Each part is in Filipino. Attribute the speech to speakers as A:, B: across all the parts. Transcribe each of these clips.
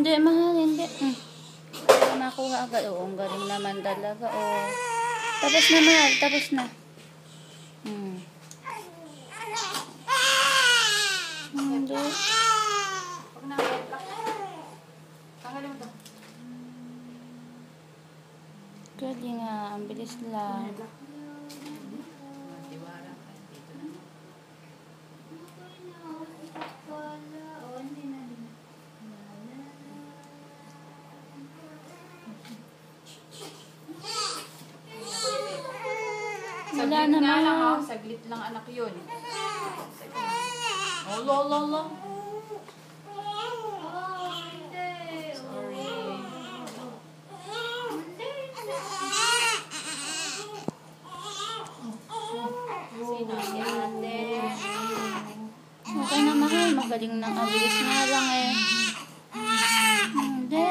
A: Hindi, mahal, hindi. Kaya makuha agad. Oo, ang galing naman talaga. Oh. Tapos na, mahal. Tapos na. Hindi.
B: Pag na-block. Tanggalin mo to.
A: Galing nga. Ang bilis lang. Wala
B: Saglit
A: naman.
B: nga lang, oh. Saglit lang anak yun. Oh, lolo. Sorry. Sino si ate?
A: Okay na, mahal. Magaling na. Ang bilis nga lang eh. Hindi.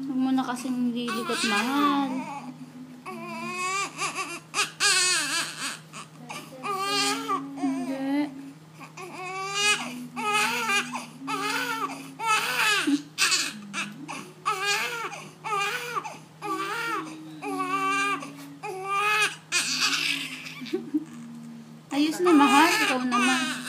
A: Huwag mo na kasing lilikot, mahal. Hindi. Ayos na, mahal. Ikaw naman.